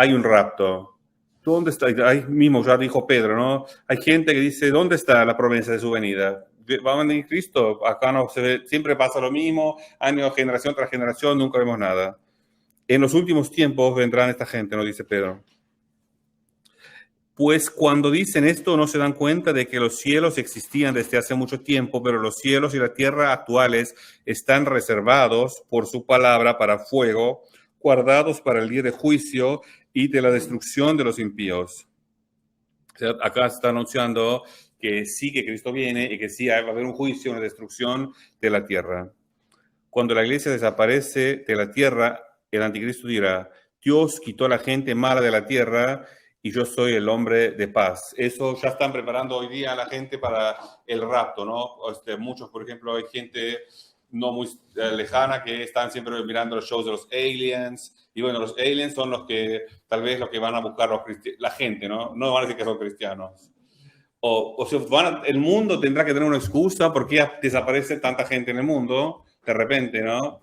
hay un rapto. ¿Dónde está? Ahí mismo ya dijo Pedro, ¿no? Hay gente que dice, ¿dónde está la promesa de su venida? ¿Va a venir Cristo? Acá no se ve, siempre pasa lo mismo, año, generación tras generación, nunca vemos nada. En los últimos tiempos vendrán esta gente, nos dice Pedro. Pues cuando dicen esto no se dan cuenta de que los cielos existían desde hace mucho tiempo, pero los cielos y la tierra actuales están reservados por su palabra para fuego, guardados para el día de juicio y de la destrucción de los impíos. O sea, acá está anunciando que sí que Cristo viene y que sí va a haber un juicio, una destrucción de la tierra. Cuando la iglesia desaparece de la tierra, el anticristo dirá, Dios quitó a la gente mala de la tierra y yo soy el hombre de paz. Eso ya están preparando hoy día a la gente para el rapto, ¿no? Muchos, por ejemplo, hay gente no muy lejana que están siempre mirando los shows de los aliens. Y bueno, los aliens son los que tal vez los que van a buscar la gente, ¿no? No van a decir que son cristianos. O si el mundo tendrá que tener una excusa porque desaparece tanta gente en el mundo de repente, ¿no?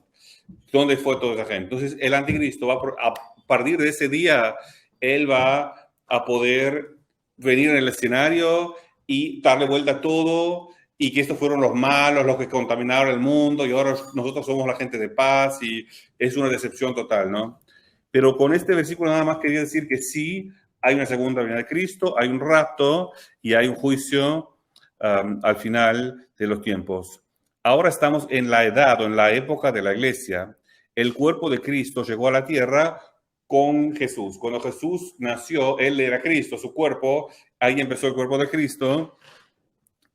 ¿Dónde fue toda esa gente? Entonces, el anticristo a partir de ese día, él va a poder venir en el escenario y darle vuelta a todo y que estos fueron los malos, los que contaminaron el mundo y ahora nosotros somos la gente de paz y es una decepción total, ¿no? Pero con este versículo nada más quería decir que sí, hay una segunda venida de Cristo, hay un rapto y hay un juicio al final de los tiempos. Ahora estamos en la edad o en la época de la iglesia. El cuerpo de Cristo llegó a la tierra con Jesús. Cuando Jesús nació, él era Cristo, su cuerpo, ahí empezó el cuerpo de Cristo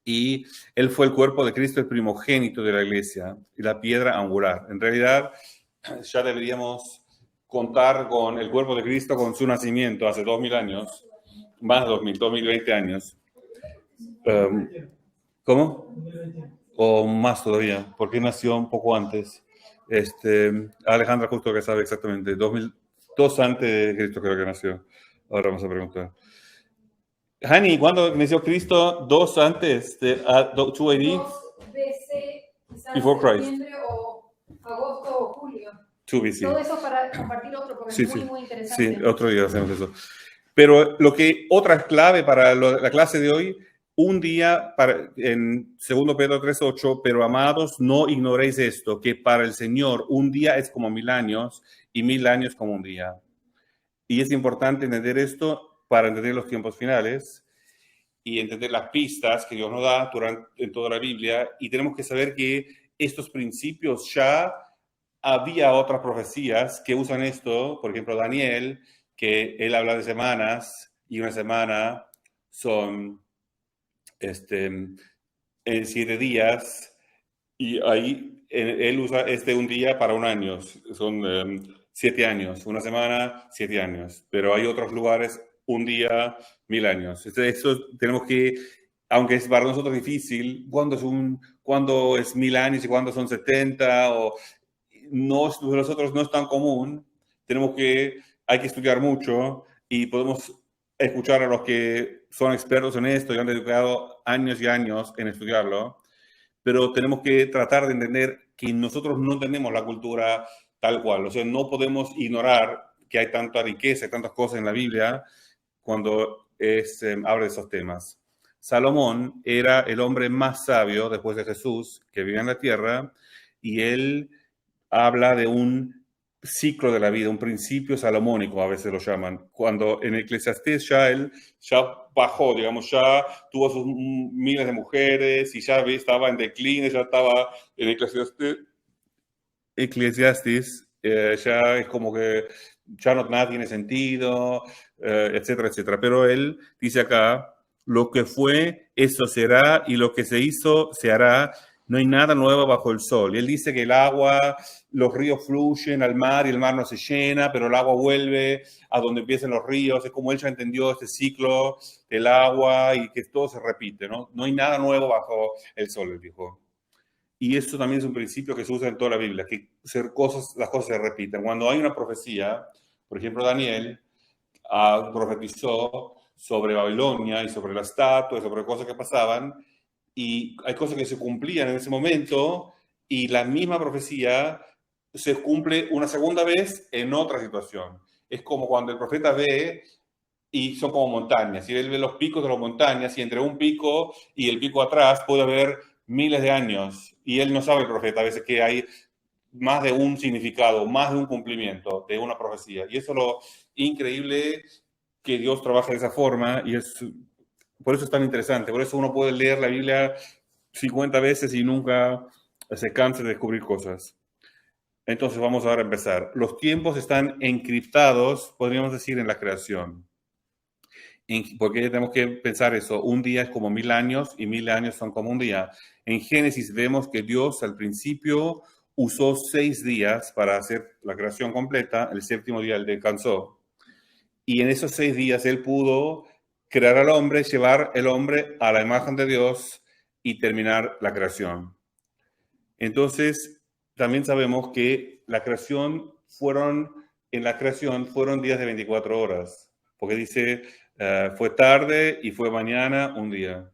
y él fue el cuerpo de Cristo, el primogénito de la iglesia y la piedra angular. En realidad, ya deberíamos contar con el cuerpo de Cristo con su nacimiento hace 2000 años, más de 2020 años. ¿Cómo? O más todavía, porque nació un poco antes. Alejandra justo que sabe exactamente, 2002 antes de Cristo creo que nació. Ahora vamos a preguntar. Hani, ¿cuándo nació Cristo? ¿Dos antes de 2 AD? quizás Before Christ. Septiembre o agosto o julio. 2 BC. Todo eso para compartir otro, porque Sí, es muy, sí. muy interesante. Sí, otro día hacemos eso. Pero otra clave para la clase de hoy, un día en 2 Pedro 3:8, pero amados, no ignoréis esto, que para el Señor un día es como 1000 años y 1000 años como un día. Y es importante entender esto para entender los tiempos finales y entender las pistas que Dios nos da en toda la Biblia. Y tenemos que saber que estos principios ya había otras profecías que usan esto, por ejemplo, Daniel, que él habla de semanas y una semana son 7 días y ahí él usa un día para un año, son 7 años, una semana, 7 años, pero hay otros lugares, un día, 1000 años. Eso tenemos que, aunque es para nosotros difícil, ¿cuándo es 1000 años y cuándo son 70? O nosotros no es tan común, hay que estudiar mucho y podemos escuchar a los que son expertos en esto y han dedicado años y años en estudiarlo, pero tenemos que tratar de entender que nosotros no tenemos la cultura tal cual, o sea, no podemos ignorar que hay tanta riqueza, tantas cosas en la Biblia cuando habla de esos temas. Salomón era el hombre más sabio después de Jesús que vivía en la tierra y él habla de un ciclo de la vida, un principio salomónico, a veces lo llaman. Cuando en Eclesiastés él bajó, digamos, ya tuvo sus miles de mujeres y ya estaba en decline, ya estaba en Eclesiastés, ya es como que ya nada tiene sentido, etcétera, etcétera. Pero él dice acá, lo que fue, eso será, y lo que se hizo, se hará. No hay nada nuevo bajo el sol. Y él dice que el agua, los ríos fluyen al mar y el mar no se llena, pero el agua vuelve a donde empiezan los ríos. Es como él ya entendió este ciclo del agua y que todo se repite, ¿no? No hay nada nuevo bajo el sol, él dijo. Y eso también es un principio que se usa en toda la Biblia, que las cosas se repiten. Cuando hay una profecía, por ejemplo, Daniel profetizó sobre Babilonia y sobre la estatua y sobre cosas que pasaban, y hay cosas que se cumplían en ese momento y la misma profecía se cumple una segunda vez en otra situación. es como cuando el profeta ve y son como montañas, y él ve los picos de las montañas, y entre un pico y el pico atrás puede haber miles de años, y él no sabe, el profeta, a veces que hay más de un significado, más de un cumplimiento de una profecía. Y eso es lo increíble que Dios trabaja de esa forma, y por eso es tan interesante, por eso uno puede leer la Biblia 50 veces y nunca se cansa de descubrir cosas. Entonces vamos ahora a empezar. Los tiempos están encriptados, podríamos decir, en la creación. Porque tenemos que pensar eso, un día es como 1000 años y 1000 años son como un día. En Génesis vemos que Dios al principio usó 6 días para hacer la creación completa, el séptimo día él descansó. Y en esos 6 días él pudo crear al hombre, llevar el hombre a la imagen de Dios y terminar la creación. Entonces, también sabemos que en la creación fueron días de 24 horas, porque dice, fue tarde y fue mañana un día.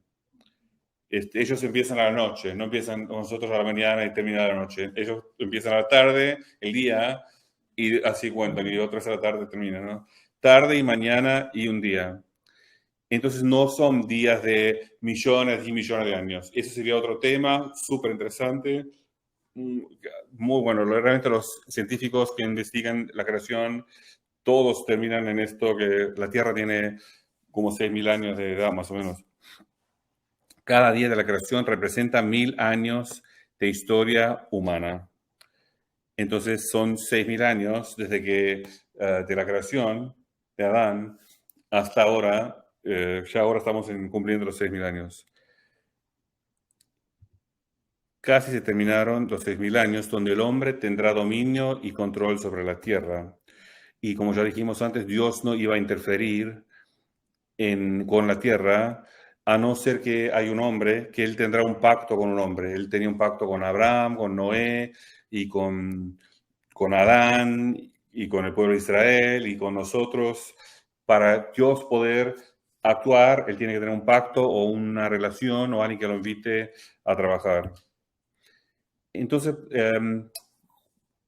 Ellos empiezan a la noche, no empiezan nosotros a la mañana y terminan a la noche. Ellos empiezan a la tarde, el día, y así cuentan, y otras a la tarde terminan, ¿no? Tarde y mañana y un día. Entonces no son días de millones y millones de años. Ese sería otro tema súper interesante. Muy bueno, realmente los científicos que investigan la creación, todos terminan en esto, que la Tierra tiene como 6000 años de edad, más o menos. Cada día de la creación representa 1000 años de historia humana. Entonces son 6000 años desde que de la creación de Adán hasta ahora, ya ahora estamos cumpliendo los 6000 años. Casi se terminaron los 6000 años donde el hombre tendrá dominio y control sobre la tierra. Y como ya dijimos antes, Dios no iba a interferir con la tierra, a no ser que hay un hombre, que él tendrá un pacto con un hombre. Él tenía un pacto con Abraham, con Noé y con Adán y con el pueblo de Israel y con nosotros. Para Dios poder actuar, él tiene que tener un pacto o una relación o alguien que lo invite a trabajar. Entonces,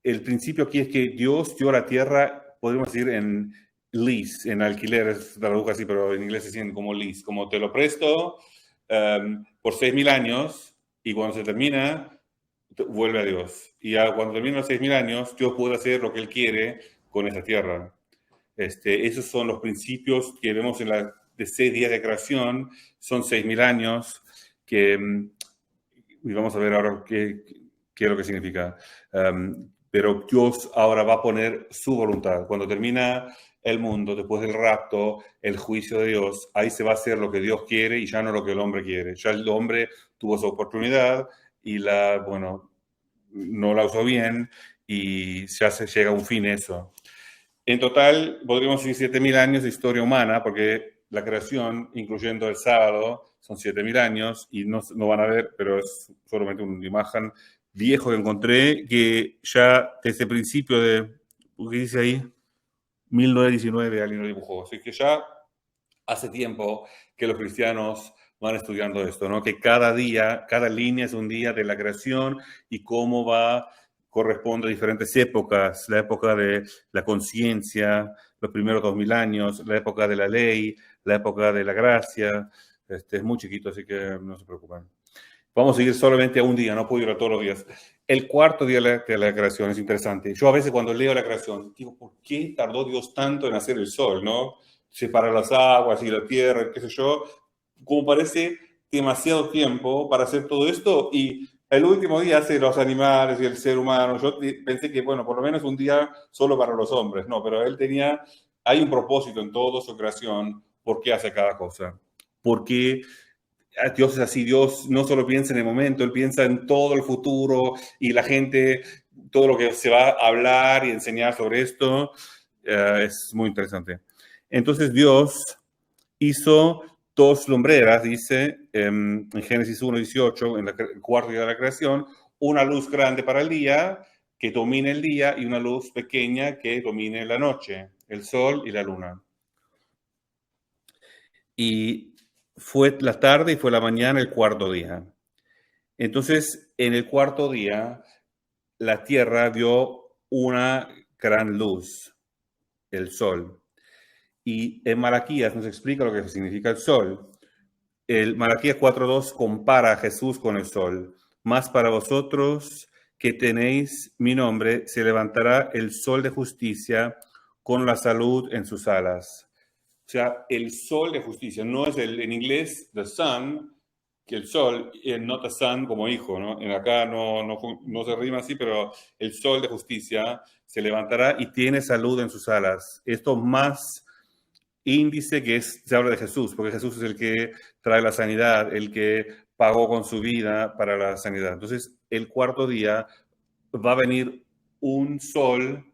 el principio aquí es que Dios dio la tierra, podemos decir, en lease, en alquiler, es tradujo así, pero en inglés se dice como lease, como te lo presto por 6000 años y cuando se termina, vuelve a Dios. Y cuando terminan los 6000 años, Dios puede hacer lo que Él quiere con esa tierra. Esos son los principios que vemos en de 6 días de creación, son 6000 años, y vamos a ver ahora qué es lo que significa. Pero Dios ahora va a poner su voluntad. Cuando termina el mundo, después del rapto, el juicio de Dios, ahí se va a hacer lo que Dios quiere y ya no lo que el hombre quiere. Ya el hombre tuvo su oportunidad y no la usó bien y ya se llega a un fin eso. En total, podríamos decir 7000 años de historia humana, porque la creación, incluyendo el sábado, son 7000 años y no van a ver, pero es solamente una imagen viejo que encontré, que ya desde el principio ¿qué dice ahí? 1919 alguien lo dibujó. Así que ya hace tiempo que los cristianos van estudiando esto, ¿no? Que cada día, cada línea es un día de la creación y cómo corresponde a diferentes épocas, la época de la conciencia, los primeros 2000 años, la época de la ley, la época de la gracia. Es muy chiquito, así que no se preocupen. Vamos a ir solamente a un día, no puedo ir a todos los días. El cuarto día de la creación es interesante. Yo a veces cuando leo la creación, digo, ¿por qué tardó Dios tanto en hacer el sol, no? Separar las aguas y la tierra, qué sé yo. Como parece demasiado tiempo para hacer todo esto y el último día hace los animales y el ser humano. Yo pensé que, bueno, por lo menos un día solo para los hombres. No, pero hay un propósito en toda su creación. ¿Por qué hace cada cosa? Porque Dios es así, Dios no solo piensa en el momento, Él piensa en todo el futuro y la gente, todo lo que se va a hablar y enseñar sobre esto, es muy interesante. Entonces Dios hizo 2 lumbreras, dice en Génesis 1:18, en el cuarto día de la creación, una luz grande para el día, que domine el día, y una luz pequeña que domine la noche, el sol y la luna. Y fue la tarde y fue la mañana el cuarto día. Entonces, en el cuarto día, la tierra dio una gran luz. el sol. Y en Malaquías nos explica lo que significa el sol. El Malaquías 4:2 compara a Jesús con el sol. Mas para vosotros que tenéis mi nombre, se levantará el sol de justicia con la salud en sus alas. O sea, el sol de justicia, no es en inglés the sun, que el sol, not the sun como hijo, ¿no? En acá no se rima así, pero el sol de justicia se levantará y tiene salud en sus alas. Esto más índice que se habla de Jesús, porque Jesús es el que trae la sanidad, el que pagó con su vida para la sanidad. Entonces, el cuarto día va a venir un sol,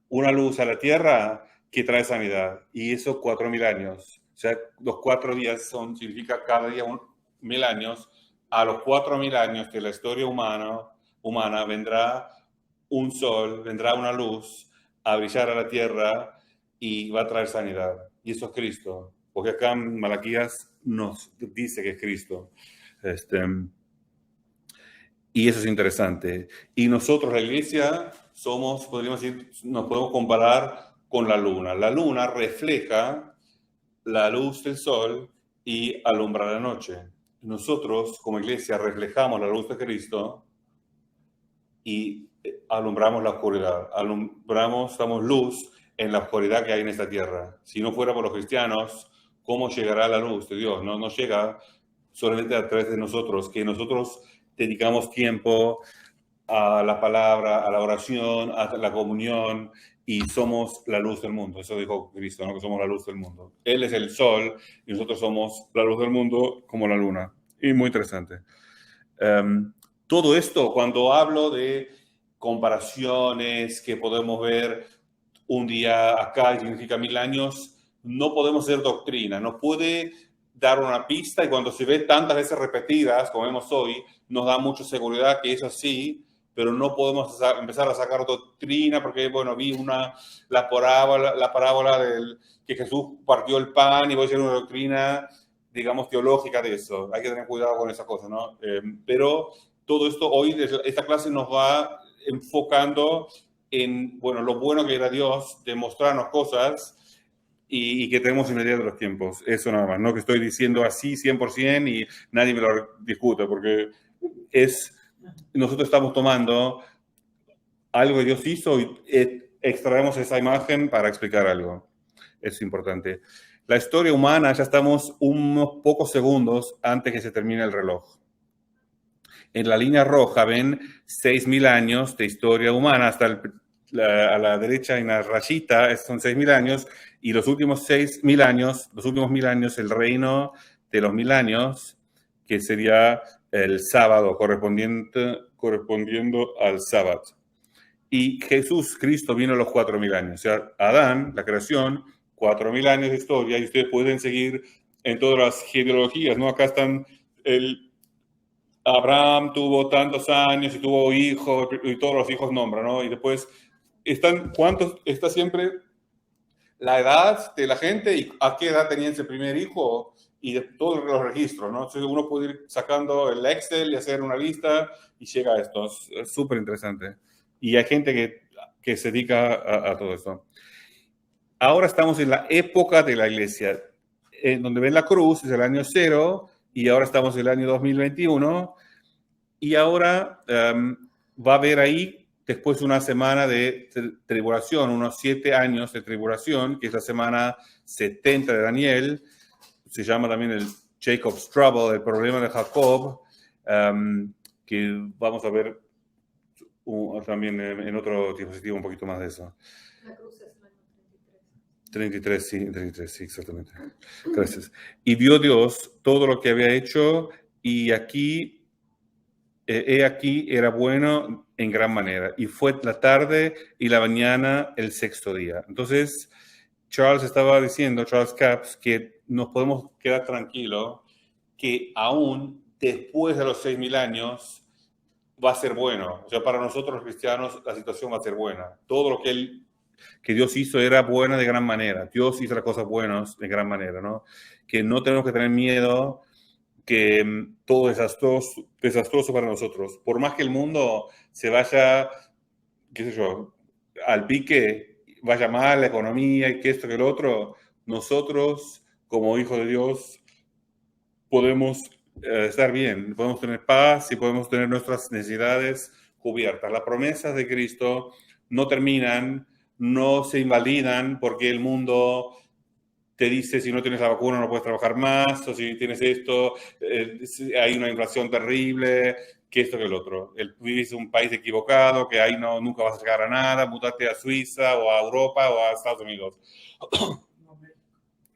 una luz a la tierra que trae sanidad. Y eso 4.000 años. O sea, los 4 días significa cada día 1.000 años. A los 4.000 años de la historia humana vendrá un sol, vendrá una luz a brillar a la tierra y va a traer sanidad. Y eso es Cristo. Porque acá en Malaquías nos dice que es Cristo. Y eso es interesante. Y nosotros, la iglesia, podríamos decir, nos podemos comparar con la luna. La luna refleja la luz del sol y alumbra la noche. Nosotros, como iglesia, reflejamos la luz de Cristo y alumbramos la oscuridad. Damos luz en la oscuridad que hay en esta tierra. Si no fuera por los cristianos, ¿cómo llegará la luz de Dios? No llega solamente a través de nosotros, que nosotros dedicamos tiempo a la palabra, a la oración, a la comunión, y somos la luz del mundo. Eso dijo Cristo, ¿no? Que somos la luz del mundo. Él es el sol y nosotros somos la luz del mundo como la luna. Y muy interesante. Todo esto, cuando hablo de comparaciones que podemos ver un día acá y significa 1.000 años, no podemos hacer doctrina. No puede dar una pista, y cuando se ve tantas veces repetidas, como vemos hoy, nos da mucha seguridad que es así, pero no podemos empezar a sacar doctrina, porque, bueno, vi la parábola del que Jesús partió el pan, y voy a hacer una doctrina, digamos, teológica de eso. Hay que tener cuidado con esa cosa, ¿no? Pero todo esto hoy, esta clase nos va enfocando en, bueno, lo bueno que era Dios, de mostrarnos cosas y que tenemos en medida de los tiempos. Eso nada más, no que estoy diciendo así 100% y nadie me lo discute, porque nosotros estamos tomando algo que Dios hizo y extraemos esa imagen para explicar algo. Es importante. La historia humana, ya estamos unos pocos segundos antes que se termine el reloj. En la línea roja ven 6.000 años de historia humana, hasta a la derecha hay una rayita, son 6.000 años, y los últimos 1.000 años, el reino de los 1.000 años, que sería el sábado, correspondiendo al sábado. Y Cristo vino a los 4.000 años. O sea, Adán, la creación, 4.000 años de historia, y ustedes pueden seguir en todas las genealogías, ¿no? Acá están Abraham tuvo tantos años y tuvo hijos, y todos los hijos nombran, ¿no? Y después está siempre la edad de la gente y a qué edad tenía ese primer hijo y de todos los registros, ¿no? Entonces uno puede ir sacando el Excel y hacer una lista y llega a esto. Es súper interesante. Y hay gente que se dedica a todo esto. Ahora estamos en la época de la iglesia, en donde ven la cruz, es el año 0, y ahora estamos en el año 2021, y ahora va a haber ahí después una semana de tribulación, unos 7 años de tribulación, que es la semana 70 de Daniel. Se llama también el Jacob's Trouble, el problema de Jacob, que vamos a ver también en otro dispositivo un poquito más de eso. La cruz es el año 33, sí, exactamente. Gracias. Y vio Dios todo lo que había hecho, y aquí era bueno en gran manera. Y fue la tarde y la mañana el 6º día. Entonces, Charles Capps, que nos podemos quedar tranquilos, que aún después de los 6.000 años va a ser bueno. O sea, para nosotros los cristianos la situación va a ser buena. Todo lo que Dios hizo era bueno de gran manera. Dios hizo las cosas buenas de gran manera, ¿no? Que no tenemos que tener miedo que todo es desastroso para nosotros. Por más que el mundo se vaya, qué sé yo, al pique, vaya mal la economía y que esto, que el otro, nosotros, como hijos de Dios, podemos estar bien, podemos tener paz y podemos tener nuestras necesidades cubiertas. Las promesas de Cristo no terminan, no se invalidan porque el mundo te dice si no tienes la vacuna no puedes trabajar más, o si tienes esto, hay una inflación terrible, que esto, que el otro. Vivís en un país equivocado, que ahí no, nunca vas a llegar a nada, mutate a Suiza o a Europa o a Estados Unidos.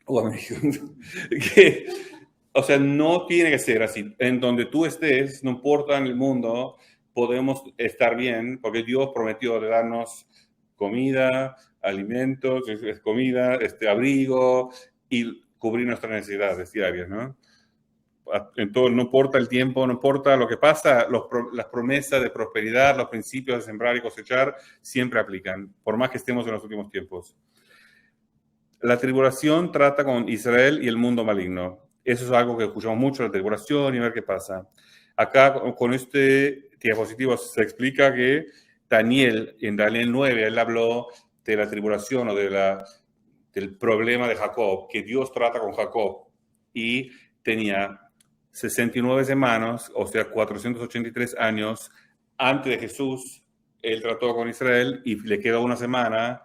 O a México. O sea, no tiene que ser así. En donde tú estés, no importa en el mundo, podemos estar bien, porque Dios prometió de darnos comida, alimentos, comida, abrigo y cubrir nuestras necesidades diarias, ¿no? Entonces, no importa el tiempo, no importa lo que pasa, las promesas de prosperidad, los principios de sembrar y cosechar siempre aplican, por más que estemos en los últimos tiempos. La tribulación trata con Israel y el mundo maligno. Eso es algo que escuchamos mucho, la tribulación y ver qué pasa. Acá con este diapositivo se explica que Daniel, en Daniel 9, él habló de la tribulación o del problema de Jacob, que Dios trata con Jacob. Y tenía 69 semanas, o sea, 483 años antes de Jesús. Él trató con Israel y le quedó una semana.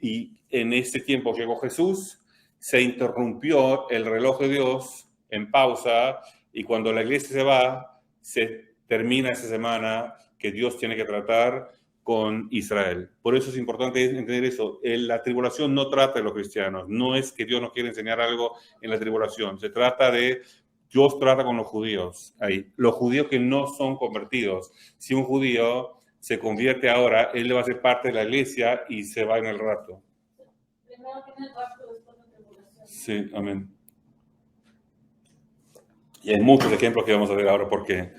Y en ese tiempo llegó Jesús, se interrumpió el reloj de Dios en pausa, y cuando la iglesia se va, se termina esa semana que Dios tiene que tratar con Israel. Por eso es importante entender eso. La tribulación no trata de los cristianos. No es que Dios nos quiere enseñar algo en la tribulación. Se trata de, Dios trata con los judíos. Ahí. Los judíos que no son convertidos. Si un judío se convierte ahora, él va a ser parte de la iglesia y se va en el rapto. Primero tiene el rapto, después la tribulación. Sí, amén. Y hay muchos ejemplos que vamos a ver ahora porque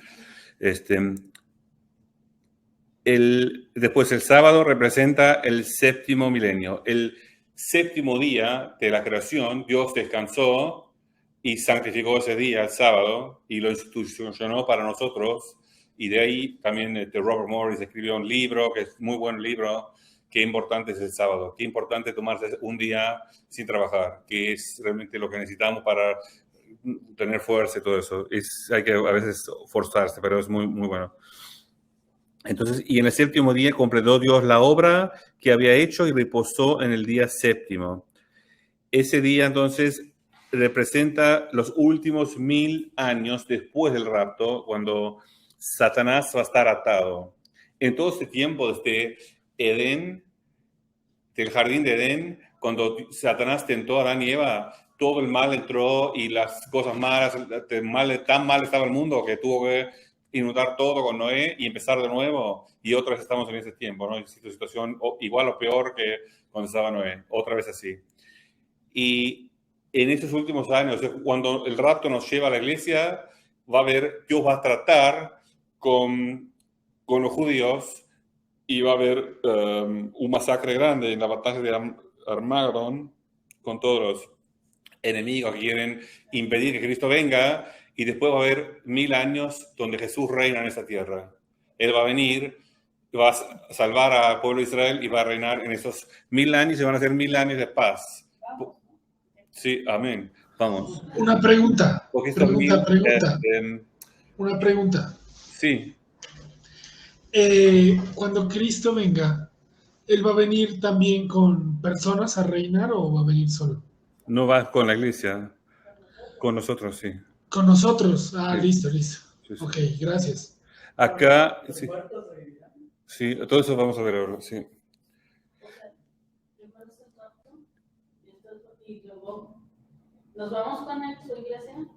después el sábado representa el séptimo milenio. El séptimo día de la creación, Dios descansó y santificó ese día, el sábado, y lo institucionó para nosotros. Y de ahí también Robert Morris escribió un libro, que es muy buen libro, qué importante es el sábado, qué importante tomarse un día sin trabajar, que es realmente lo que necesitamos para tener fuerza y todo eso. Hay que a veces forzarse, pero es muy, muy bueno. Entonces, y en el séptimo día completó Dios la obra que había hecho y reposó en el día séptimo. Ese día, entonces, representa los últimos 1000 años después del rapto, cuando Satanás va a estar atado. En todo este tiempo, desde Edén, del jardín de Edén, cuando Satanás tentó a Adán y Eva, todo el mal entró y las cosas malas, tan mal estaba el mundo que tuvo que inundar todo con Noé y empezar de nuevo. Y otra vez estamos en ese tiempo, ¿no? En situación igual o peor que cuando estaba Noé, otra vez así. Y en esos últimos años, cuando el rapto nos lleva a la iglesia, va a haber, Dios va a tratar con los judíos y va a haber un masacre grande en la batalla de Armagedón con todos los enemigos que quieren impedir que Cristo venga, y después va a haber 1000 años donde Jesús reina en esta tierra. Él va a venir, va a salvar al pueblo de Israel y va a reinar en esos 1000 años y van a ser 1000 años de paz. Sí, amén. Vamos. Una pregunta. Una pregunta. Sí. Cuando Cristo venga, ¿Él va a venir también con personas a reinar o va a venir solo? No va con la iglesia, con nosotros, sí. Con nosotros. Ah, Sí. Listo. Sí, sí. Ok, gracias. Acá, sí. Sí, todo eso vamos a ver ahora, sí. Y luego nos vamos con él, su iglesia,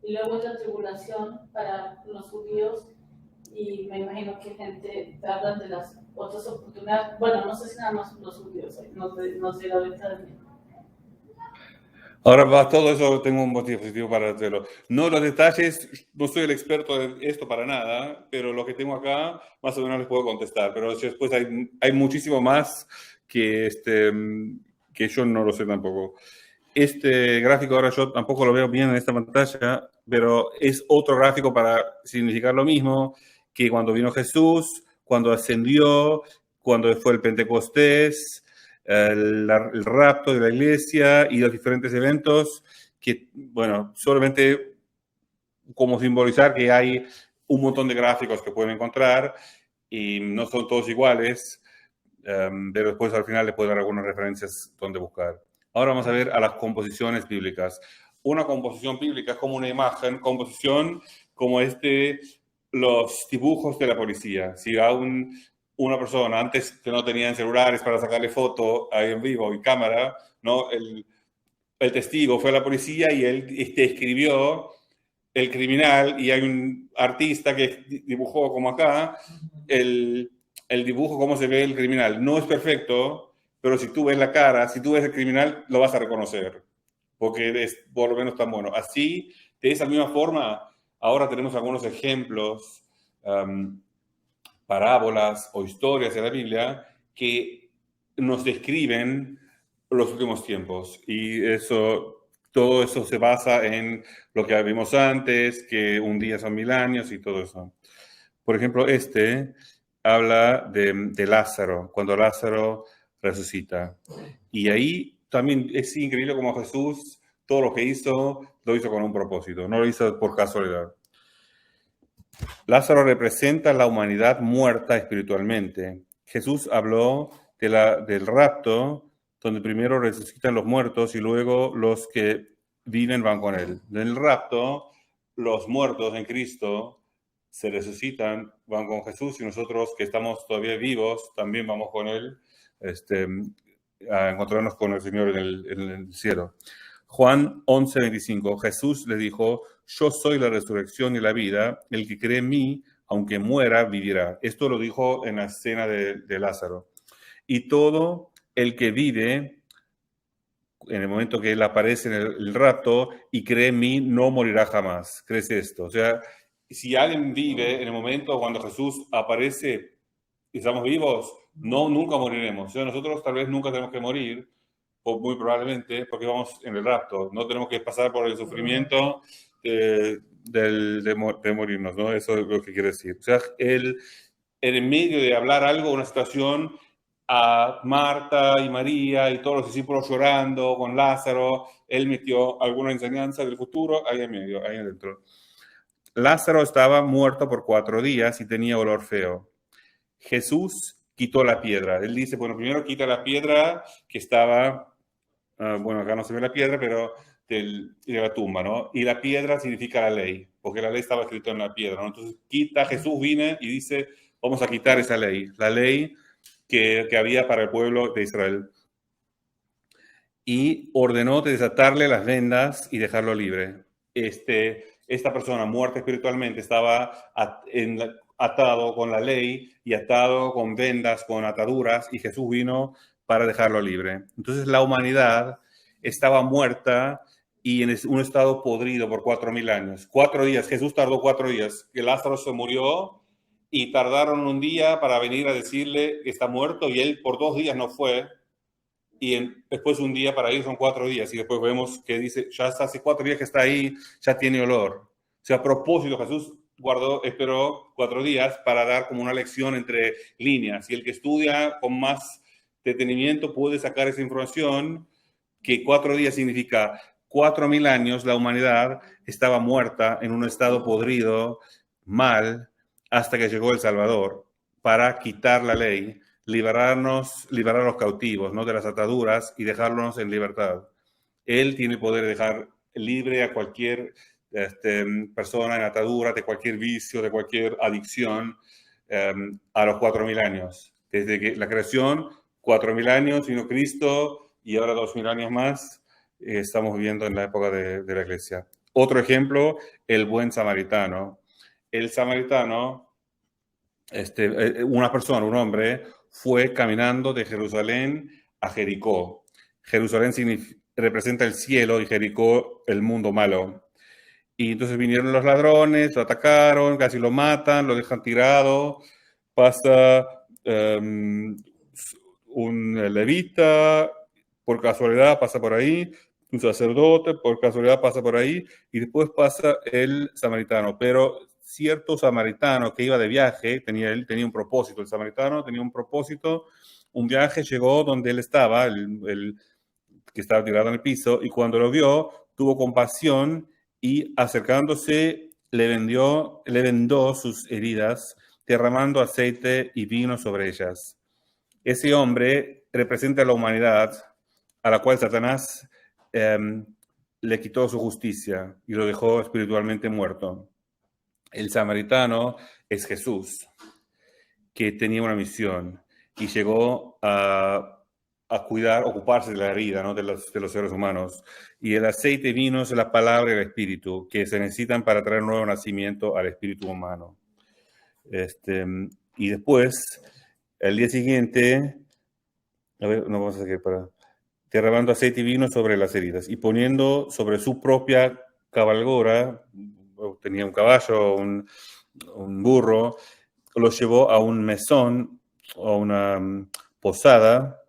y luego es la tribulación para los judíos, y me imagino que gente habla de las otras oportunidades. Bueno, no sé si nada más los judíos, no sé la letra de mí. Ahora va todo eso, tengo un diapositivo para hacerlo. No, los detalles, no soy el experto de esto para nada, pero lo que tengo acá más o menos les puedo contestar. Pero después hay muchísimo más que yo no lo sé tampoco. Este gráfico ahora yo tampoco lo veo bien en esta pantalla, pero es otro gráfico para significar lo mismo, que cuando vino Jesús, cuando ascendió, cuando fue el Pentecostés, el rapto de la iglesia y los diferentes eventos que, bueno, solamente como simbolizar que hay un montón de gráficos que pueden encontrar y no son todos iguales, pero después al final le puedo dar algunas referencias donde buscar. Ahora vamos a ver a las composiciones bíblicas. Una composición bíblica es como una imagen, composición como los dibujos de la policía. Si a una persona antes que no tenían celulares para sacarle foto ahí en vivo y cámara, ¿no? El testigo fue a la policía y él escribió el criminal y hay un artista que dibujó como acá el dibujo, cómo se ve el criminal. No es perfecto, pero si tú ves la cara, si tú ves el criminal, lo vas a reconocer, porque es por lo menos tan bueno. Así, de esa misma forma, ahora tenemos algunos ejemplos, parábolas o historias de la Biblia que nos describen los últimos tiempos. Y todo eso se basa en lo que vimos antes, que un día son 1000 años y todo eso. Por ejemplo, habla de Lázaro, cuando Lázaro resucita. Y ahí también es increíble cómo Jesús, todo lo que hizo, lo hizo con un propósito, no lo hizo por casualidad. Lázaro representa la humanidad muerta espiritualmente. Jesús habló del rapto, donde primero resucitan los muertos y luego los que viven van con él. En el rapto, los muertos en Cristo se resucitan, van con Jesús y nosotros que estamos todavía vivos también vamos con él a encontrarnos con el Señor en el cielo. Juan 11:25, Jesús le dijo: yo soy la resurrección y la vida, el que cree en mí, aunque muera, vivirá. Esto lo dijo en la escena de Lázaro. Y todo el que vive, en el momento que él aparece en el rapto y cree en mí, no morirá jamás. ¿Crees esto? O sea, si alguien vive en el momento cuando Jesús aparece y estamos vivos, nunca moriremos. O sea, nosotros tal vez nunca tenemos que morir, o muy probablemente, porque vamos en el rapto. No tenemos que pasar por el sufrimiento de morirnos, ¿no? Eso es lo que quiere decir. O sea, él, en medio de hablar algo, una situación, a Marta y María y todos los discípulos llorando con Lázaro, él metió alguna enseñanza del futuro ahí en medio, ahí adentro. Lázaro estaba muerto por 4 días y tenía olor feo. Jesús quitó la piedra. Él dice, bueno, primero quita la piedra que estaba, bueno, acá no se ve la piedra, pero de la tumba, ¿no? Y la piedra significa la ley, porque la ley estaba escrita en la piedra, ¿no? Entonces Jesús viene y dice, vamos a quitar esa ley, la ley que había para el pueblo de Israel. Y ordenó desatarle las vendas y dejarlo libre. Esta persona muerta espiritualmente estaba atado con la ley y atado con vendas, con ataduras, y Jesús vino para dejarlo libre. Entonces la humanidad estaba muerta y en un estado podrido por 4000 años. 4 días, Jesús tardó 4 días, que Lázaro se murió y tardaron un día para venir a decirle que está muerto y él por 2 días no fue. Y después un día para ir son 4 días y después vemos que dice, ya hace 4 días que está ahí, ya tiene olor. O sea, a propósito, Jesús esperó 4 días para dar como una lección entre líneas. Y el que estudia con más detenimiento puede sacar esa información que 4 días significa 4000 años la humanidad estaba muerta en un estado podrido, mal, hasta que llegó el Salvador para quitar la ley, liberar a los cautivos, ¿no? De las ataduras y dejarlos en libertad. Él tiene el poder de dejar libre a cualquier persona en atadura, de cualquier vicio, de cualquier adicción, a los 4000 años. Desde que la creación, 4000 años, vino Cristo y ahora 2000 años más, estamos viviendo en la época de la iglesia. Otro ejemplo, el buen samaritano. El samaritano, una persona, un hombre, fue caminando de Jerusalén a Jericó. Jerusalén representa el cielo y Jericó el mundo malo. Y entonces vinieron los ladrones, lo atacaron, casi lo matan, lo dejan tirado. Pasa un levita, por casualidad pasa por ahí, un sacerdote, por casualidad pasa por ahí, y después pasa el samaritano. Pero cierto samaritano que iba de viaje, él tenía un propósito, el samaritano tenía un propósito, un viaje llegó donde él estaba, el que estaba tirado en el piso, y cuando lo vio, tuvo compasión y acercándose le vendó sus heridas, derramando aceite y vino sobre ellas. Ese hombre representa a la humanidad a la cual Satanás le quitó su justicia y lo dejó espiritualmente muerto. El samaritano es Jesús, que tenía una misión y llegó a cuidar, ocuparse de la herida, ¿no? de los seres humanos. Y el aceite y vino es la palabra y el espíritu que se necesitan para traer un nuevo nacimiento al espíritu humano. Y después, el día siguiente, a ver, no vamos a hacer para derramando aceite y vino sobre las heridas y poniendo sobre su propia cabalgora, tenía un caballo, un burro, lo llevó a un mesón o una posada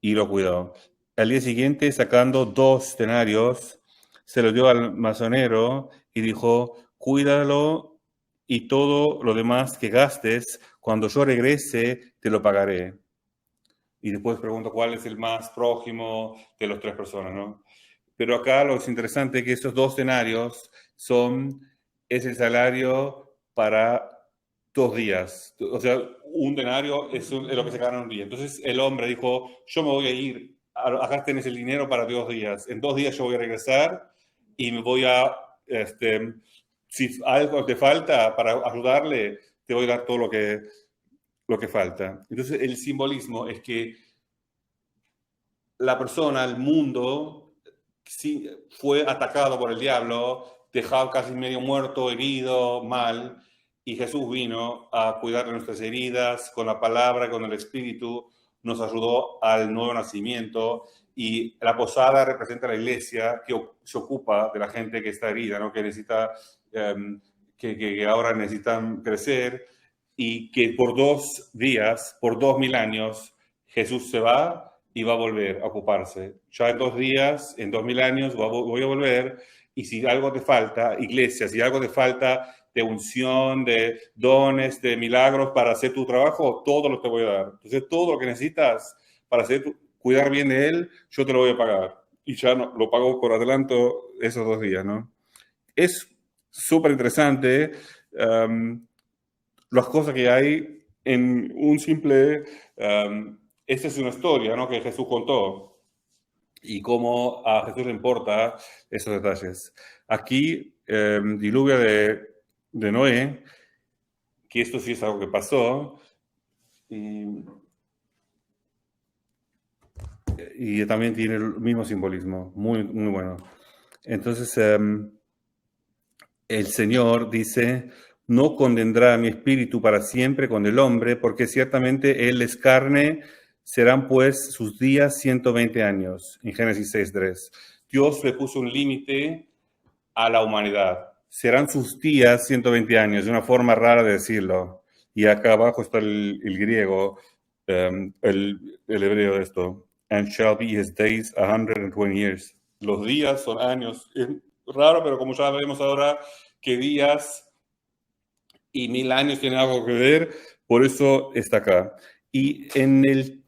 y lo cuidó. Al día siguiente, sacando 2 denarios, se lo dio al masonero y dijo, cuídalo y todo lo demás que gastes, cuando yo regrese, te lo pagaré. Y después pregunto cuál es el más próximo de las 3 personas, ¿no? Pero acá lo interesante es que estos 2 denarios es el salario para 2 días. O sea, un denario es lo que se gana en un día. Entonces el hombre dijo, yo me voy a ir, acá tenés el dinero para 2 días. En 2 días yo voy a regresar y me voy a, si algo te falta para ayudarle, te voy a dar todo lo que falta. Entonces el simbolismo es que la persona, el mundo, sí, fue atacado por el diablo, dejado casi medio muerto, herido, mal, y Jesús vino a cuidar de nuestras heridas con la palabra, con el Espíritu, nos ayudó al nuevo nacimiento, y la posada representa a la iglesia que se ocupa de la gente que está herida, ¿no? Que necesita, que ahora necesitan crecer, y que por 2 días, por 2000 años, Jesús se va y va a volver a ocuparse. Ya en 2 días, en 2000 años, voy a volver, y si algo te falta, iglesia, si algo te falta de unción, de dones, de milagros para hacer tu trabajo, todo lo te voy a dar. Entonces, todo lo que necesitas para cuidar bien de él, yo te lo voy a pagar. Y ya no, lo pago por adelanto esos 2 días, ¿no? Es súper interesante las cosas que hay en un simple... esta es una historia, ¿no? que Jesús contó y cómo a Jesús le importa esos detalles. Aquí, diluvio de Noé, que esto sí es algo que pasó, y también tiene el mismo simbolismo, muy, muy bueno. Entonces, el Señor dice, no condendrá mi espíritu para siempre con el hombre, porque ciertamente él es carne. Serán pues sus días 120 años, en Génesis 6:3. Dios le puso un límite a la humanidad. Serán sus días 120 años, de una forma rara de decirlo. Y acá abajo está el griego, el hebreo de esto. And shall be his days 120 years. Los días son años. Es raro, pero como ya vemos ahora que días y 1000 años tienen algo que ver, por eso está acá. Y en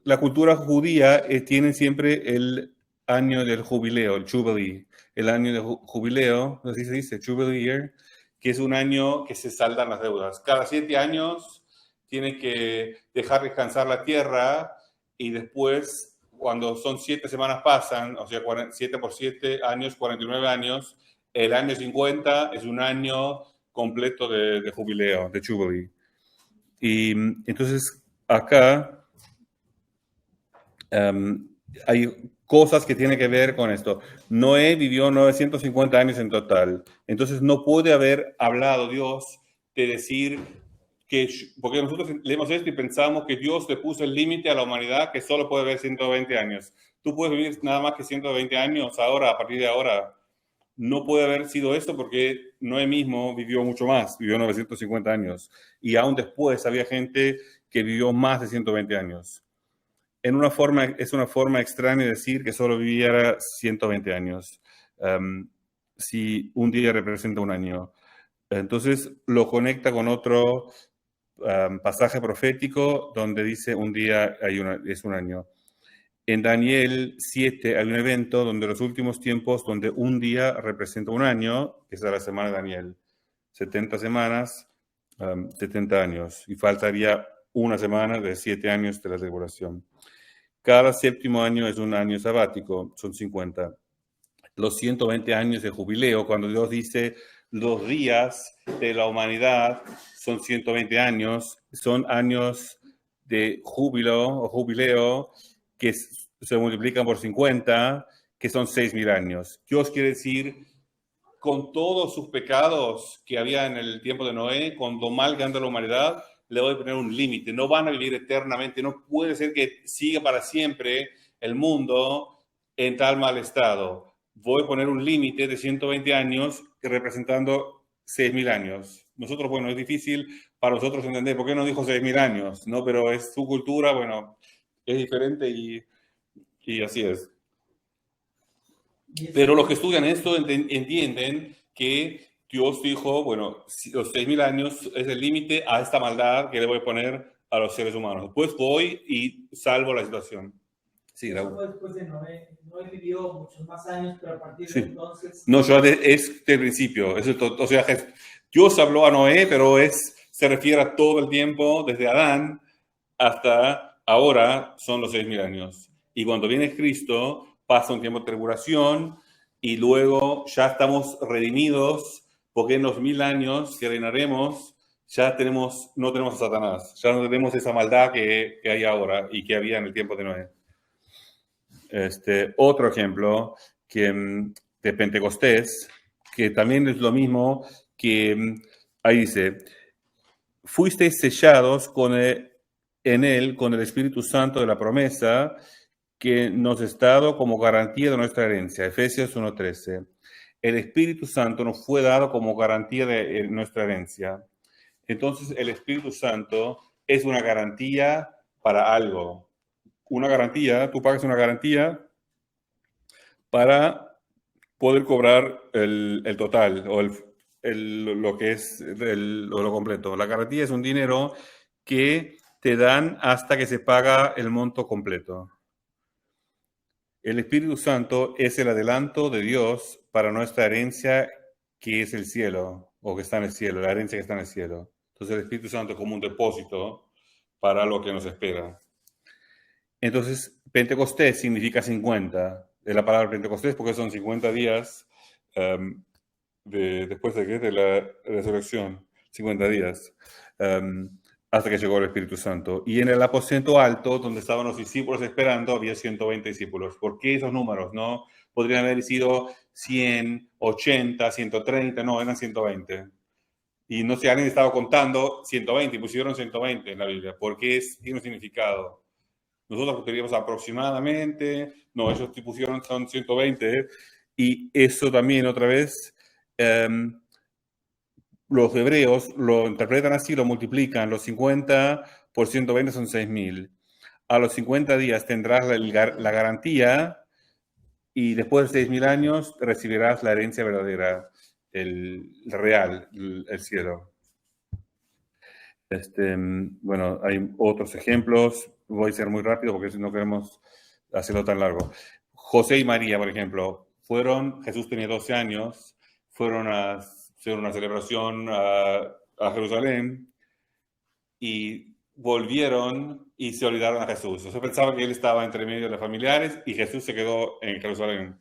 la cultura judía tienen siempre el año del jubileo, el Jubilee, el año de jubileo, así se dice, Jubilee Year, que es un año que se saldan las deudas. Cada 7 años tiene que dejar descansar la tierra y después, cuando son 7 semanas pasan, o sea, 7 por 7 años, 49 años, el año 50 es un año completo de jubileo, de Jubilee. Y entonces acá hay cosas que tienen que ver con esto. Noé vivió 950 años en total. Entonces no puede haber hablado Dios de decir que, porque nosotros leemos esto y pensamos que Dios le puso el límite a la humanidad que solo puede haber 120 años. Tú puedes vivir nada más que 120 años ahora, a partir de ahora. No puede haber sido esto porque Noé mismo vivió mucho más, vivió 950 años. Y aún después había gente que vivió más de 120 años. Es una forma extraña de decir que solo viviera 120 años, si un día representa un año. Entonces lo conecta con otro pasaje profético donde dice un día es un año. En Daniel 7 hay un evento donde los últimos tiempos, donde un día representa un año, que es la semana de Daniel. 70 semanas, 70 años. Y faltaría una semana de 7 años de la tribulación. Cada séptimo año es un año sabático, son 50. Los 120 años de jubileo, cuando Dios dice los días de la humanidad son 120 años, son años de júbilo o jubileo que se multiplican por 50, que son 6.000 años. Dios quiere decir, con todos sus pecados que había en el tiempo de Noé, con lo mal que anda la humanidad, le voy a poner un límite. No van a vivir eternamente, no puede ser que siga para siempre el mundo en tal mal estado. Voy a poner un límite de 120 años representando 6.000 años. Nosotros, bueno, es difícil para nosotros entender por qué no dijo 6.000 años, ¿no? Pero es su cultura, bueno, es diferente y así es. Pero los que estudian esto entienden que Dios dijo, bueno, los 6.000 años es el límite a esta maldad que le voy a poner a los seres humanos. Después voy y salvo la situación. Sí, Raúl. Después de Noé vivió muchos más años, pero a partir de entonces... No, es del principio. O sea, Dios habló a Noé, pero se refiere a todo el tiempo, desde Adán hasta ahora, son los 6.000 años. Y cuando viene Cristo, pasa un tiempo de tribulación y luego ya estamos redimidos, porque en los 1.000 años que reinaremos, ya no tenemos a Satanás, ya no tenemos esa maldad que hay ahora y que había en el tiempo de Noé. Otro ejemplo de Pentecostés, que también es lo mismo, que ahí dice, fuisteis sellados en él con el Espíritu Santo de la promesa que nos es dado como garantía de nuestra herencia. Efesios 1:13. El Espíritu Santo nos fue dado como garantía de nuestra herencia. Entonces, el Espíritu Santo es una garantía para algo. Una garantía, tú pagas una garantía para poder cobrar el total o lo que es lo completo. La garantía es un dinero que te dan hasta que se paga el monto completo. El Espíritu Santo es el adelanto de Dios para nuestra herencia que es el cielo, o que está en el cielo, la herencia que está en el cielo. Entonces el Espíritu Santo es como un depósito para lo que nos espera. Entonces, Pentecostés significa 50. Es la palabra Pentecostés porque son 50 días después de la resurrección. 50 días. Hasta que llegó el Espíritu Santo. Y en el aposento alto, donde estaban los discípulos esperando, había 120 discípulos. ¿Por qué esos números? ¿No? Podrían haber sido 100, 80, 130, no, eran 120. Y no sé, alguien estaba contando 120 y pusieron 120 en la Biblia. ¿Por qué tiene un significado? Nosotros teníamos aproximadamente, no, ellos pusieron son 120. Y eso también, otra vez, los hebreos lo interpretan así, lo multiplican. Los 50 por 120 son 6.000. A los 50 días tendrás la garantía y después de 6.000 años recibirás la herencia verdadera, el real, el cielo. Bueno, hay otros ejemplos. Voy a ser muy rápido porque si no queremos hacerlo tan largo. José y María, por ejemplo, Jesús tenía 12 años, fueron a hacer una celebración a Jerusalén y volvieron y se olvidaron a Jesús. O sea, pensaban que él estaba entre medio de los familiares y Jesús se quedó en Jerusalén.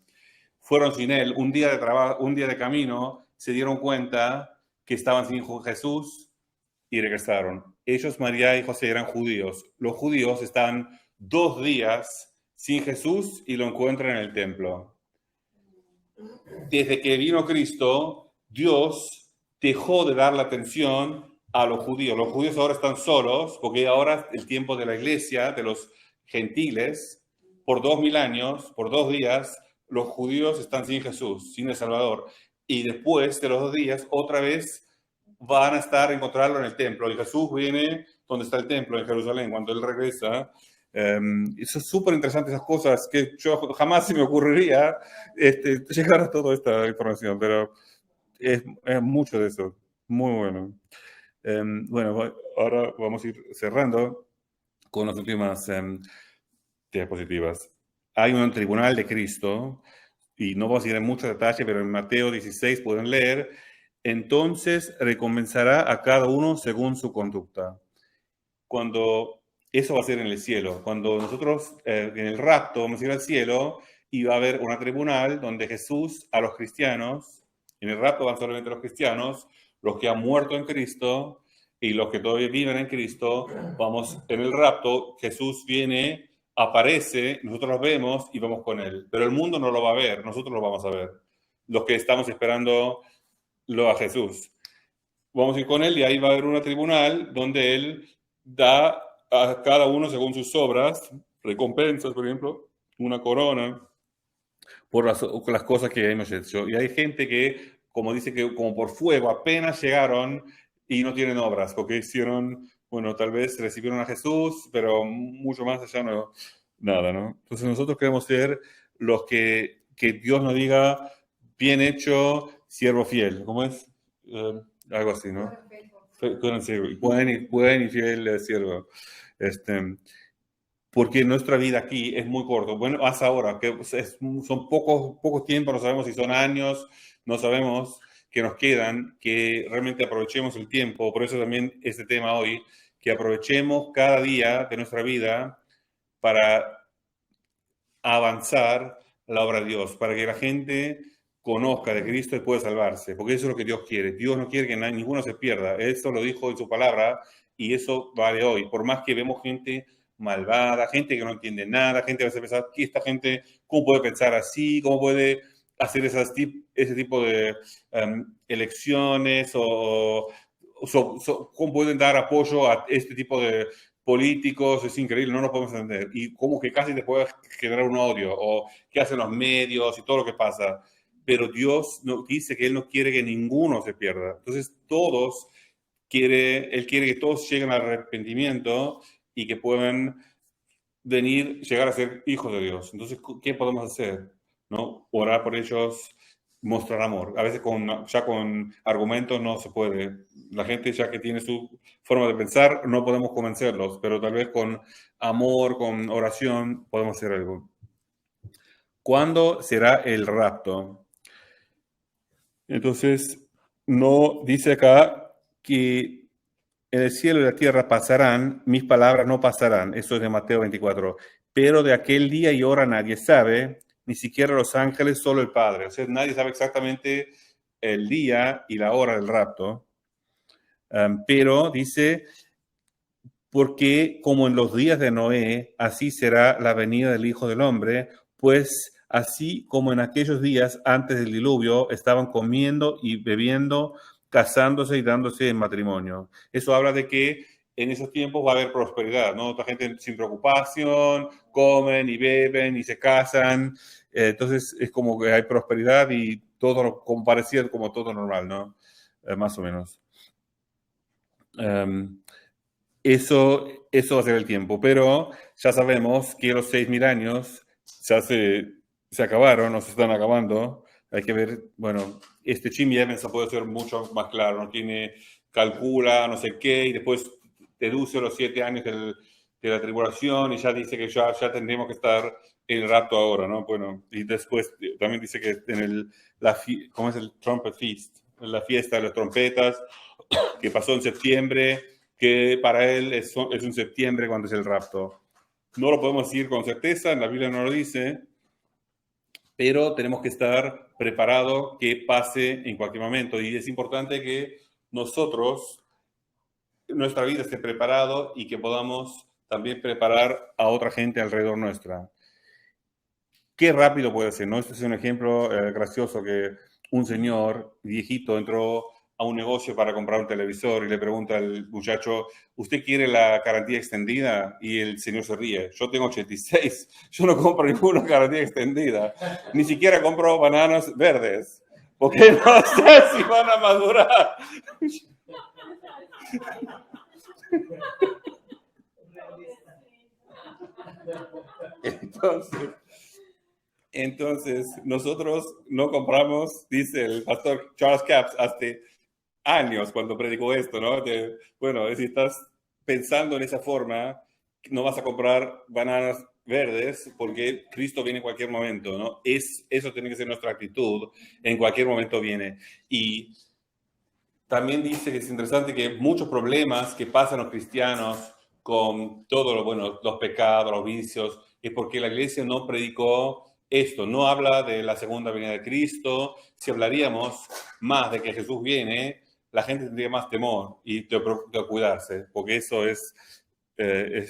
Fueron sin él, un día de trabajo, un día de camino, se dieron cuenta que estaban sin Jesús y regresaron. Ellos, María y José, eran judíos. Los judíos están 2 días sin Jesús y lo encuentran en el templo. Desde que vino Cristo, Dios dejó de dar la atención a los judíos. Los judíos ahora están solos, porque ahora el tiempo de la iglesia, de los gentiles, por 2.000 años, por 2 días, los judíos están sin Jesús, sin el Salvador. Y después de los 2 días, otra vez van a encontrarlo en el templo. Y Jesús viene donde está el templo, en Jerusalén, cuando él regresa. Eso es súper interesante, esas cosas que yo jamás se me ocurriría llegar a toda esta información, pero es mucho de eso. Muy bueno. Bueno, ahora vamos a ir cerrando con las últimas diapositivas. Hay un tribunal de Cristo, y no vamos a ir en mucho detalle, pero en Mateo 16 pueden leer, entonces recompensará a cada uno según su conducta. Cuando eso va a ser en el cielo, cuando nosotros en el rapto vamos a ir al cielo y va a haber un tribunal donde Jesús a los cristianos, en el rapto van solamente los cristianos, los que han muerto en Cristo y los que todavía viven en Cristo, vamos en el rapto, Jesús viene, aparece, nosotros lo vemos y vamos con él, pero el mundo no lo va a ver, nosotros lo vamos a ver, los que estamos esperando a Jesús. Vamos a ir con él y ahí va a haber un tribunal donde él da a cada uno según sus obras, recompensas, por ejemplo, una corona por las cosas que hemos hecho. Y hay gente que, como dice, que como por fuego apenas llegaron y no tienen obras, porque hicieron, bueno, tal vez recibieron a Jesús, pero mucho más allá no, nada, ¿no? Entonces nosotros queremos ser los que Dios nos diga, bien hecho, siervo fiel. ¿Cómo es? Algo así, ¿no? Buen y fiel siervo. Porque nuestra vida aquí es muy corta. Bueno, hasta ahora, que son poco tiempo, no sabemos si son años, no sabemos que nos quedan, que realmente aprovechemos el tiempo. Por eso también este tema hoy, que aprovechemos cada día de nuestra vida para avanzar la obra de Dios, para que la gente conozca de Cristo y pueda salvarse, porque eso es lo que Dios quiere. Dios no quiere que ninguno se pierda. Esto lo dijo en su palabra y eso vale hoy. Por más que vemos gente malvada, gente que no entiende nada, gente que va a pensar, ¿qué esta gente, cómo puede pensar así? ¿Cómo puede hacer ese tipo de elecciones? ¿Cómo pueden dar apoyo a este tipo de políticos? Es increíble, no nos podemos entender. Y como que casi te puede generar un odio, o qué hacen los medios y todo lo que pasa. Pero Dios dice que Él no quiere que ninguno se pierda. Entonces, Él quiere que todos lleguen al arrepentimiento y que puedan llegar a ser hijos de Dios. Entonces, ¿qué podemos hacer? ¿No? Orar por ellos, mostrar amor. A veces ya con argumentos no se puede. La gente ya que tiene su forma de pensar, no podemos convencerlos, pero tal vez con amor, con oración, podemos hacer algo. ¿Cuándo será el rapto? Entonces, no dice acá que en el cielo y la tierra pasarán, mis palabras no pasarán. Eso es de Mateo 24. Pero de aquel día y hora nadie sabe, ni siquiera los ángeles, solo el Padre. O sea, nadie sabe exactamente el día y la hora del rapto. Pero dice, porque como en los días de Noé, así será la venida del Hijo del Hombre, pues así como en aquellos días antes del diluvio estaban comiendo y bebiendo, casándose y dándose en matrimonio. Eso habla de que en esos tiempos va a haber prosperidad, ¿no? Otra gente sin preocupación, comen y beben y se casan. Entonces es como que hay prosperidad y todo como parecía como todo normal, ¿no? Más o menos. Eso va a ser el tiempo, pero ya sabemos que los 6.000 años ya se acabaron, no se están acabando. Hay que ver, bueno, Jimmy Evans puede ser mucho más claro, no calcula no sé qué y después deduce los 7 años de la tribulación y ya dice que ya tendríamos que estar en el rapto ahora, ¿no? Bueno, y después también dice que en ¿cómo es el Trumpet Feast? La fiesta de las trompetas, que pasó en septiembre, que para él es un septiembre cuando es el rapto. No lo podemos decir con certeza, en la Biblia no lo dice, pero tenemos que estar preparados que pase en cualquier momento. Y es importante que nosotros, nuestra vida esté preparado y que podamos también preparar a otra gente alrededor nuestra. Qué rápido puede ser, ¿no? Este es un ejemplo gracioso que un señor viejito entró a un negocio para comprar un televisor y le pregunta al muchacho, ¿usted quiere la garantía extendida? Y el señor se ríe, yo tengo 86, yo no compro ninguna garantía extendida, ni siquiera compro bananas verdes, porque no sé si van a madurar. Entonces, nosotros no compramos, dice el pastor Charles Capps, años cuando predicó esto, ¿no? Bueno, si estás pensando en esa forma, no vas a comprar bananas verdes porque Cristo viene en cualquier momento, ¿no? Eso tiene que ser nuestra actitud, en cualquier momento viene. Y también dice que es interesante que muchos problemas que pasan los cristianos con todo lo bueno, los pecados, los vicios, es porque la iglesia no predicó esto, no habla de la segunda venida de Cristo. Si hablaríamos más de que Jesús viene, la gente tendría más temor y de cuidarse, porque eso es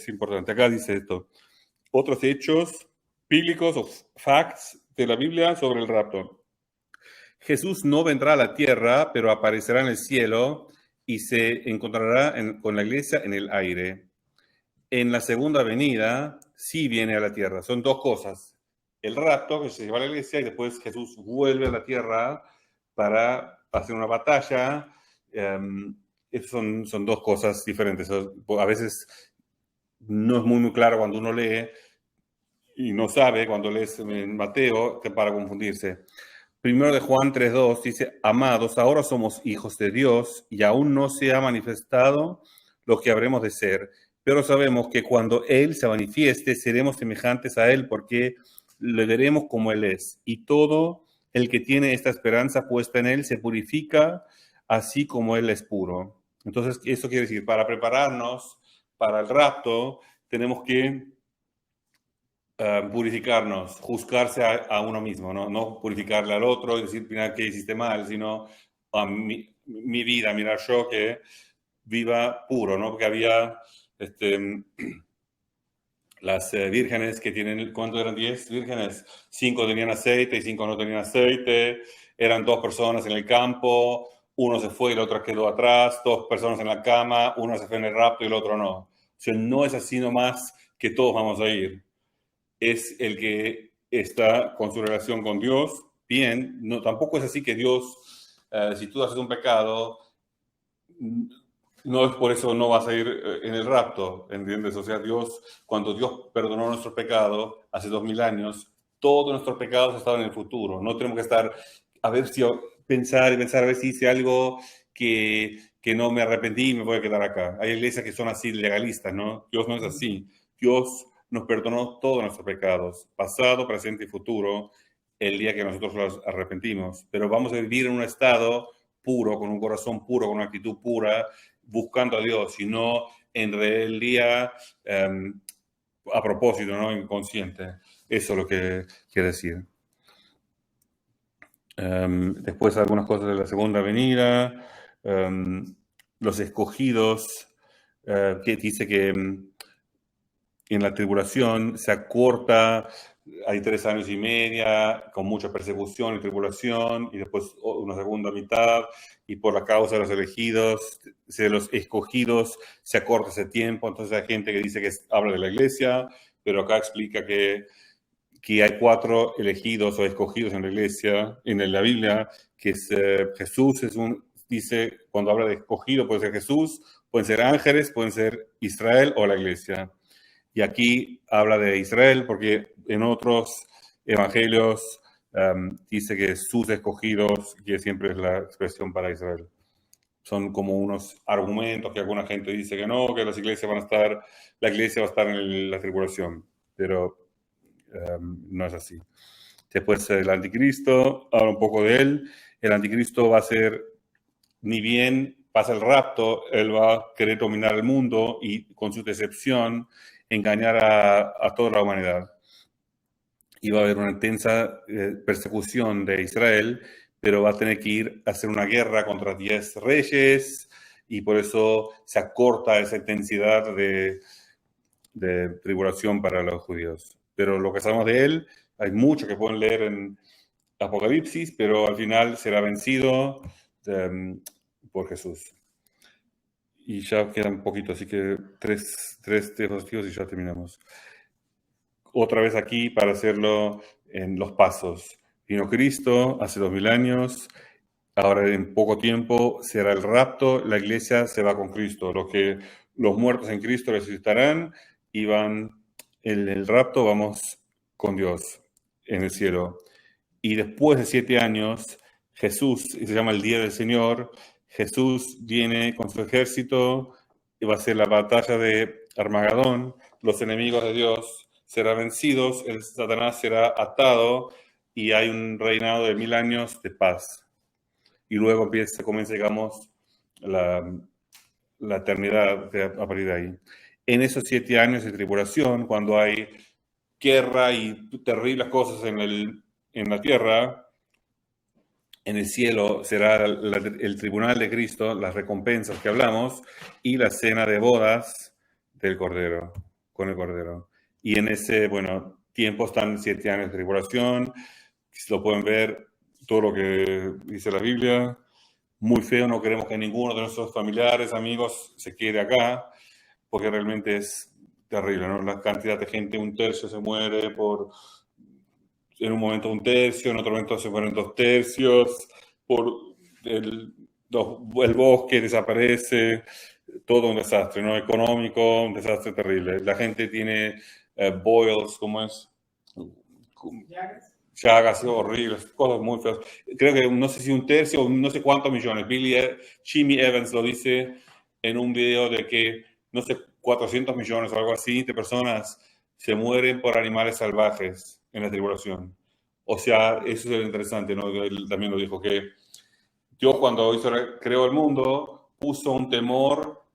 importante. Acá dice esto. Otros hechos bíblicos o facts de la Biblia sobre el rapto. Jesús no vendrá a la tierra, pero aparecerá en el cielo y se encontrará con la iglesia en el aire. En la segunda venida sí viene a la tierra. Son dos cosas. El rapto, que se lleva a la iglesia, y después Jesús vuelve a la tierra para hacer una batalla. Son dos cosas diferentes. A veces no es muy claro cuando uno lee y no sabe cuando lees en Mateo, para confundirse. Primero de Juan 3:2 dice, amados, ahora somos hijos de Dios y aún no se ha manifestado lo que habremos de ser, pero sabemos que cuando Él se manifieste seremos semejantes a Él porque le veremos como Él es. Y todo el que tiene esta esperanza puesta en Él se purifica así como Él es puro. Entonces, eso quiere decir, para prepararnos para el rapto, tenemos que purificarnos, juzgarse a uno mismo, no purificarle al otro y decir, mira, que hiciste mal, sino a mi vida, mirar yo que viva puro, ¿no? Porque había las vírgenes que tienen, ¿cuánto eran? 10 vírgenes, 5 tenían aceite y 5 no tenían aceite, eran 2 personas en el campo, uno se fue y el otro quedó atrás, 2 personas en la cama, uno se fue en el rapto y el otro no. O sea, no es así nomás que todos vamos a ir. Es el que está con su relación con Dios, bien, no, tampoco es así que Dios, si tú haces un pecado, no es por eso no vas a ir en el rapto, ¿entiendes? O sea, cuando Dios perdonó nuestro pecado hace 2000 años, todos nuestros pecados estaban en el futuro. No tenemos que estar a ver si pensar a ver si hice algo que no me arrepentí y me voy a quedar acá. Hay iglesias que son así legalistas, ¿no? Dios no es así. Dios nos perdonó todos nuestros pecados, pasado, presente y futuro, el día que nosotros los arrepentimos. Pero vamos a vivir en un estado puro, con un corazón puro, con una actitud pura, buscando a Dios y no en rebeldía a propósito, ¿no? Inconsciente. Eso es lo que quiere decir. Después algunas cosas de la segunda venida, los escogidos, que dice que en la tribulación se acorta, hay 3 años y medio, con mucha persecución y tribulación, y después una segunda mitad, y por la causa de los elegidos, de los escogidos, se acorta ese tiempo. Entonces hay gente que dice que habla de la iglesia, pero acá explica que hay 4 elegidos o escogidos en la iglesia, en la Biblia, que es Jesús, dice, cuando habla de escogido, puede ser Jesús, pueden ser ángeles, pueden ser Israel o la iglesia. Y aquí habla de Israel porque en otros evangelios dice que sus escogidos, que siempre es la expresión para Israel. Son como unos argumentos que alguna gente dice que no, que la iglesia va a estar en la tribulación, pero no es así. Después el anticristo, habla un poco de él. El anticristo va a ser, ni bien pasa el rapto, él va a querer dominar el mundo y con su decepción engañar a toda la humanidad. Y va a haber una intensa persecución de Israel, pero va a tener que ir a hacer una guerra contra 10 reyes y por eso se acorta esa intensidad de tribulación para los judíos. Pero lo que sabemos de él, hay mucho que pueden leer en Apocalipsis, pero al final será vencido por Jesús. Y ya queda un poquito, así que tres diapositivas y ya terminamos. Otra vez aquí para hacerlo en los pasos. Vino Cristo hace 2000 años, ahora en poco tiempo será el rapto, la iglesia se va con Cristo. Los muertos en Cristo resucitarán y van en el rapto, vamos con Dios en el cielo. Y después de 7 años, Jesús, se llama el Día del Señor, Jesús viene con su ejército y va a ser la batalla de Armagedón. Los enemigos de Dios serán vencidos, el Satanás será atado y hay un reinado de 1000 años de paz. Y luego comienza, digamos, la eternidad a partir de ahí. En esos 7 años de tribulación, cuando hay guerra y terribles cosas en la tierra, en el cielo será el tribunal de Cristo, las recompensas que hablamos, y la cena de bodas del Cordero, con el Cordero. Y en ese, tiempo están 7 años de tribulación, si lo pueden ver, todo lo que dice la Biblia. Muy feo, no queremos que ninguno de nuestros familiares, amigos, se quede acá, porque realmente es terrible, ¿no? La cantidad de gente, 1/3 se muere en un momento 1/3, en otro momento se mueren 2/3, por el bosque desaparece, todo un desastre, ¿no? Económico, un desastre terrible. La gente tiene boils, ¿cómo es? Llagas horribles, cosas muy feas. Creo que no sé si 1/3 o no sé cuántos millones. Jimmy Evans lo dice en un video de que, no sé, 400 millones o algo así de personas se mueren por animales salvajes en la tribulación. O sea, eso es lo interesante, ¿no? Él también lo dijo, que Dios cuando creó el mundo puso un temor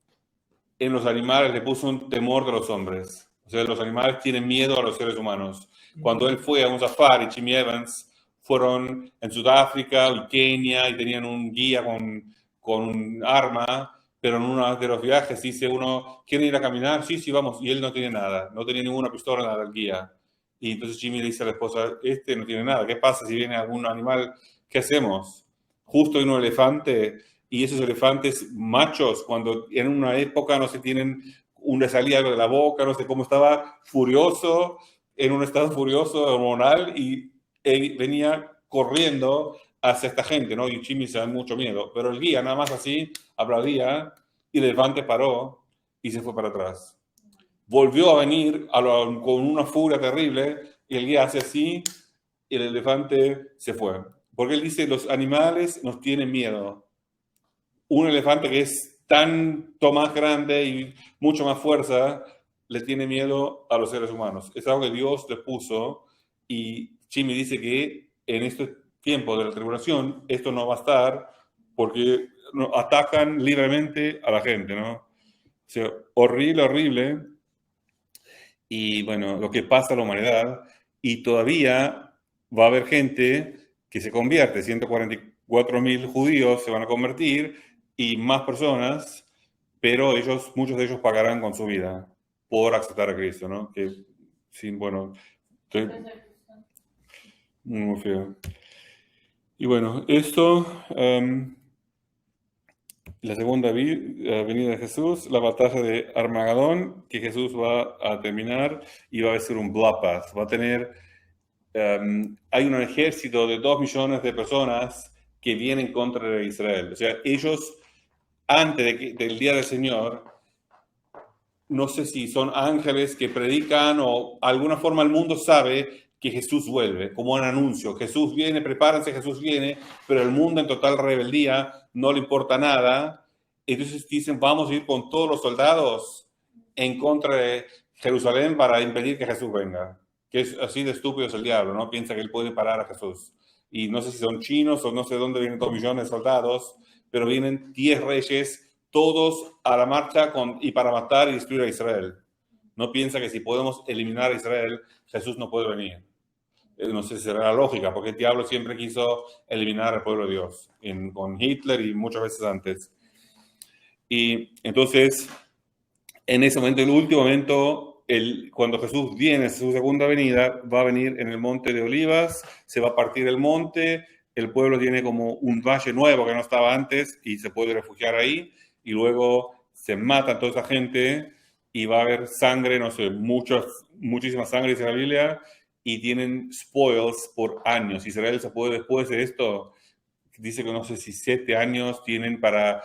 en los animales, le puso un temor de los hombres. O sea, los animales tienen miedo a los seres humanos. Cuando él fue a un safari, Jimmy Evans, fueron en Sudáfrica y Kenia y tenían un guía con un arma, pero en uno de los viajes dice uno, ¿quieren ir a caminar? Sí, sí, vamos. Y él no tiene nada, no tenía ninguna pistola, nada, el guía. Y entonces Jimmy le dice a la esposa, no tiene nada, ¿qué pasa si viene algún animal? ¿Qué hacemos? Justo hay un elefante, y esos elefantes machos, cuando en una época no se tienen, le salía algo de la boca, no sé cómo estaba furioso, en un estado furioso hormonal, y él venía corriendo hacia esta gente, ¿no? Y Jimmy se da mucho miedo, pero el guía nada más así aplaudía y el elefante paró y se fue para atrás. Volvió a venir con una furia terrible y el guía hace así y el elefante se fue. Porque él dice, los animales nos tienen miedo. Un elefante que es tanto más grande y mucho más fuerza, le tiene miedo a los seres humanos. Es algo que Dios les puso y Jimmy dice que en este tiempo de la tribulación esto no va a estar porque atacan libremente a la gente, ¿no? O sea, horrible, horrible. Y bueno, lo que pasa a la humanidad, y todavía va a haber gente que se convierte, 144.000 judíos se van a convertir y más personas, pero muchos de ellos pagarán con su vida por aceptar a Cristo, ¿no? Que, sí, bueno, muy feo. Y bueno, esto, la segunda venida de Jesús, la batalla de Armagedón, que Jesús va a terminar y va a ser un bloodbath. Va a tener, hay un ejército de 2 millones de personas que vienen contra Israel. O sea, ellos, antes del día del Señor, no sé si son ángeles que predican o alguna forma el mundo sabe que Jesús vuelve, como un anuncio. Jesús viene, prepárense, Jesús viene, pero el mundo en total rebeldía no le importa nada. Entonces dicen, vamos a ir con todos los soldados en contra de Jerusalén para impedir que Jesús venga. Que es así de estúpido es el diablo, ¿no? Piensa que él puede parar a Jesús. Y no sé si son chinos o no sé dónde vienen 2 millones de soldados, pero vienen 10 reyes, todos a la marcha y para matar y destruir a Israel. No piensa que si podemos eliminar a Israel, Jesús no puede venir. No sé si será la lógica, porque el diablo siempre quiso eliminar al pueblo de Dios, con Hitler y muchas veces antes. Y entonces, en ese momento, el último momento, cuando Jesús viene a su segunda venida, va a venir en el monte de Olivas, se va a partir el monte, el pueblo tiene como un valle nuevo que no estaba antes y se puede refugiar ahí, y luego se mata toda esa gente y va a haber sangre, no sé, muchísima sangre, dice la Biblia, y tienen spoils por años. Israel se puede, después de esto, dice que no sé si 7 años tienen para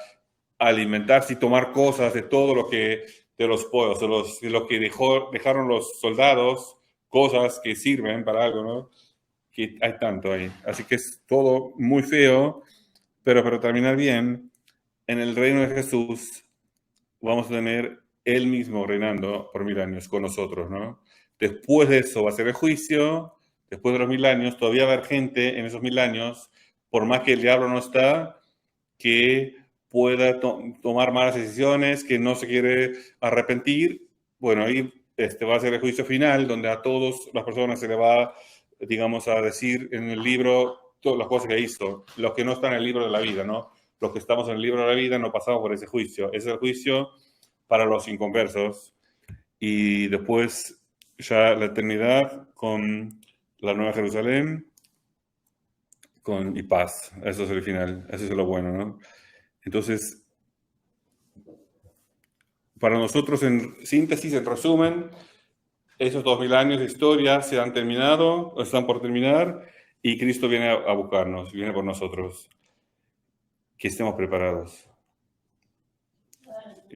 alimentarse y tomar cosas de todo lo que, de los spoils, de lo que dejaron los soldados, cosas que sirven para algo, ¿no? Que hay tanto ahí. Así que es todo muy feo, pero para terminar bien, en el reino de Jesús vamos a tener Él mismo reinando por 1000 años con nosotros, ¿no? Después de eso va a ser el juicio, después de los 1000 años, todavía va a haber gente en esos 1000 años, por más que el diablo no está, que pueda tomar malas decisiones, que no se quiere arrepentir. Bueno, ahí va a ser el juicio final, donde a todas las personas se le va, digamos, a decir en el libro todas las cosas que hizo. Los que no están en el libro de la vida, ¿no? Los que estamos en el libro de la vida no pasamos por ese juicio. Ese es el juicio para los inconversos. Y después ya la eternidad con la Nueva Jerusalén y paz. Eso es el final. Eso es lo bueno, ¿no? Entonces, para nosotros, en síntesis, en resumen, esos 2000 años de historia se han terminado, o están por terminar, y Cristo viene a buscarnos, viene por nosotros. Que estemos preparados.